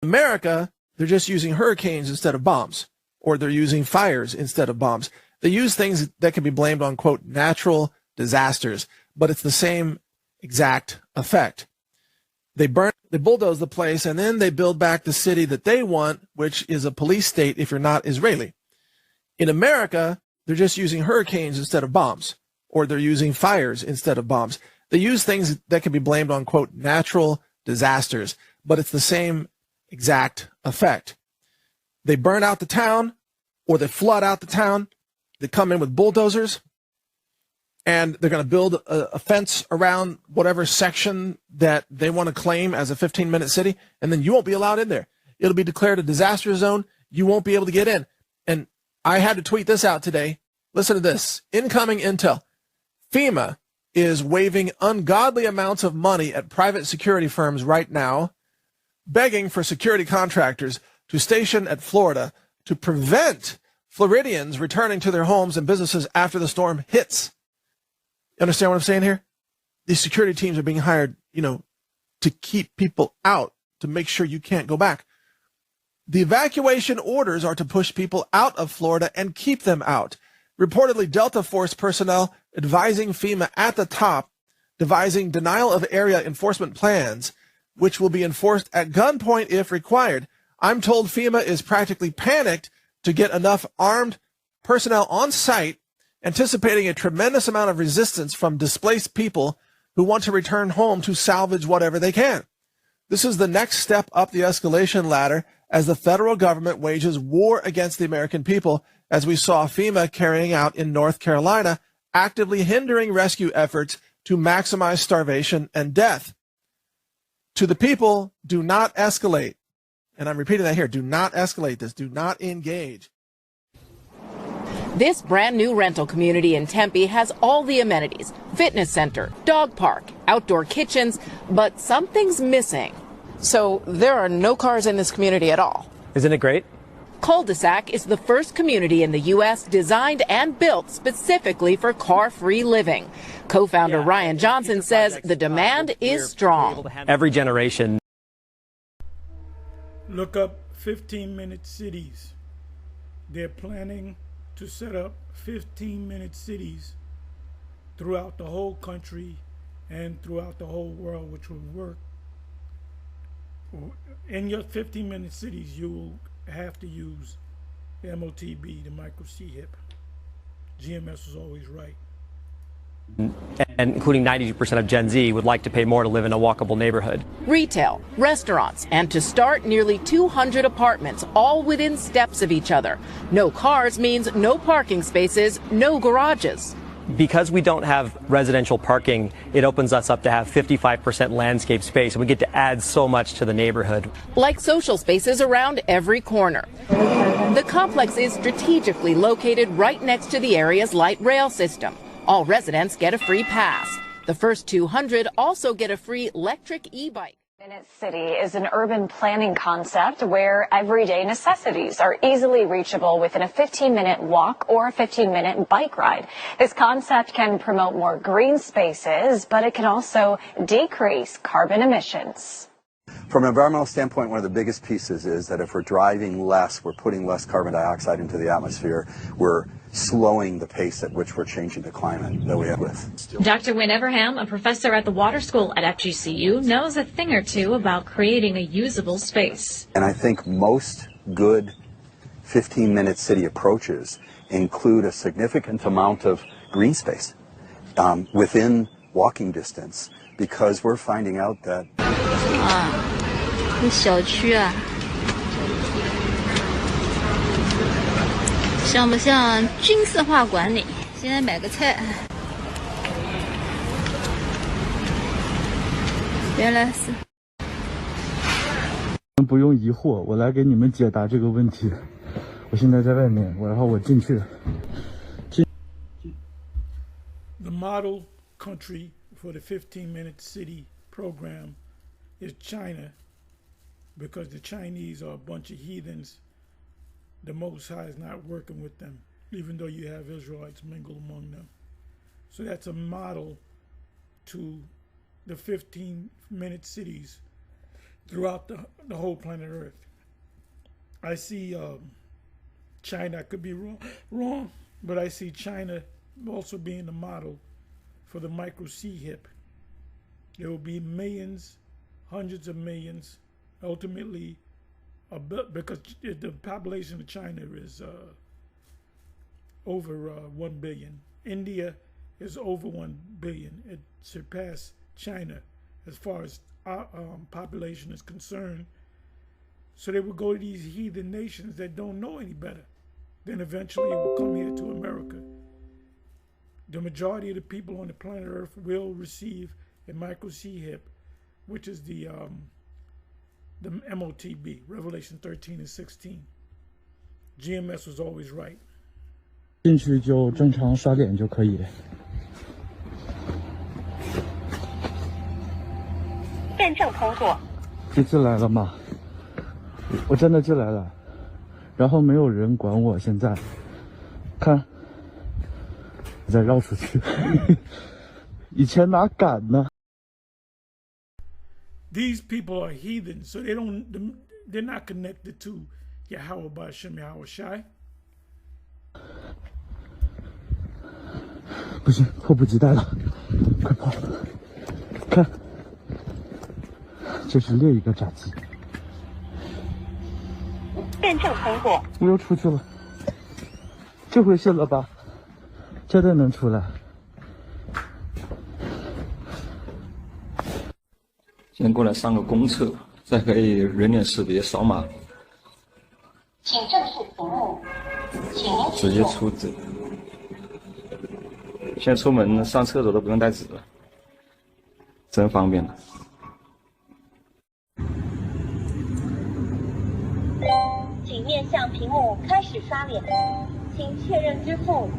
America, they're just using hurricanes instead of bombs, or they're using fires instead of bombs. They use things that can be blamed on, quote, natural disasters, but it's the same exact effect. They bulldoze the place, and then they build back the city that they want, which is a police state if you're not Israeli. In America, they're just using hurricanes instead of bombs, or they're using fires instead of bombs. They use things that can be blamed on, quote, natural disasters, but it's the same exact effect. They burn out the town, or they flood out the town. They come in with bulldozers, and they're going to build a fence around whatever section that they want to claim as a 15-minute city, and then you won't be allowed in there. It'll be declared a disaster zone. You won't be able to get in. And I had to tweet this out today. Listen to this. Incoming intel. FEMA is waving ungodly amounts of money at private security firms right now, begging for security contractors to station at Florida to prevent Floridians returning to their homes and businesses after the storm hits. You understand what I'm saying here? These security teams are being hired, to keep people out, to make sure you can't go back. The evacuation orders are to push people out of Florida and keep them out. Reportedly, Delta Force personnel advising FEMA at the top, devising denial of area enforcement plans, which will be enforced at gunpoint if required. I'm told FEMA is practically panicked to get enough armed personnel on site, anticipating a tremendous amount of resistance from displaced people who want to return home to salvage whatever they can. This is the next step up the escalation ladder as the federal government wages war against the American people, as we saw FEMA carrying out in North Carolina, actively hindering rescue efforts to maximize starvation and death. To the people, do not escalate. And I'm repeating that here. Do not escalate this. Do not engage. This brand new rental community in Tempe has all the amenities: fitness center, dog park, outdoor kitchens, but something's missing. So there are no cars in this community at all. Isn't it great? Cul-de-sac is the first community in the U.S. designed and built specifically for car-free living. Co-founder Ryan Johnson says the demand is strong. Every generation. Look up 15-minute cities. They're planning to set up 15-minute cities throughout the whole country and throughout the whole world, which will work. In your 15-minute cities, you will have to use the MOTB, the micro C-HIP. GMS was always right. And including 92% of Gen Z would like to pay more to live in a walkable neighborhood. Retail, restaurants, and to start, nearly 200 apartments, all within steps of each other. No cars means no parking spaces, no garages. Because we don't have residential parking, it opens us up to have 55% landscape space, and we get to add so much to the neighborhood. Like social spaces around every corner. The complex is strategically located right next to the area's light rail system. All residents get a free pass. The first 200 also get a free electric e-bike. Minute City is an urban planning concept where everyday necessities are easily reachable within a 15-minute walk or a 15-minute bike ride. This concept can promote more green spaces, but it can also decrease carbon emissions. From an environmental standpoint, one of the biggest pieces is that if we're driving less, we're putting less carbon dioxide into the atmosphere, we're slowing the pace at which we're changing the climate that we have with. Dr. Wynne Everham, a professor at the Water School at FGCU, knows a thing or two about creating a usable space. And I think most good 15-minute city approaches include a significant amount of green space within walking distance, because we're finding out that 这小区啊，像不像军事化管理？现在买个菜，原来是。不用疑惑，我来给你们解答这个问题。我现在在外面，然后我进去。The model country for the 15-minute city program is China, because the Chinese are a bunch of heathens. The Most High is not working with them, even though you have Israelites mingle among them. So that's a model to the 15-minute cities throughout the whole planet Earth. I see China, I could be wrong, but I see China also being the model for the micro C-HIP. There will be millions, hundreds of millions, ultimately, because the population of China is over 1 billion. India is over 1 billion. It surpassed China as far as our population is concerned. So they will go to these heathen nations that don't know any better. Then eventually it will come here to America. The majority of the people on the planet Earth will receive a micro C-HIP, which is the MOTB, Revelation 13 and 16. GMS was always right. 进去就正常刷脸就可以。验证通过。就进来了吗？我真的进来了，然后没有人管我。现在，看，再绕出去。以前哪敢呢？ These people are heathen, so they're not connected to Yahweh B'Shem Yahweh Shai. 不行，迫不及待了，快跑！看，这是另一个闸机。验证通过。我又出去了，这回信了吧？这才能出来。先过来上个公厕，再可以人脸识别扫码。请正视屏幕，请您直接出纸。现在出门上厕所都不用带纸了，真方便了。请面向屏幕开始刷脸，请确认支付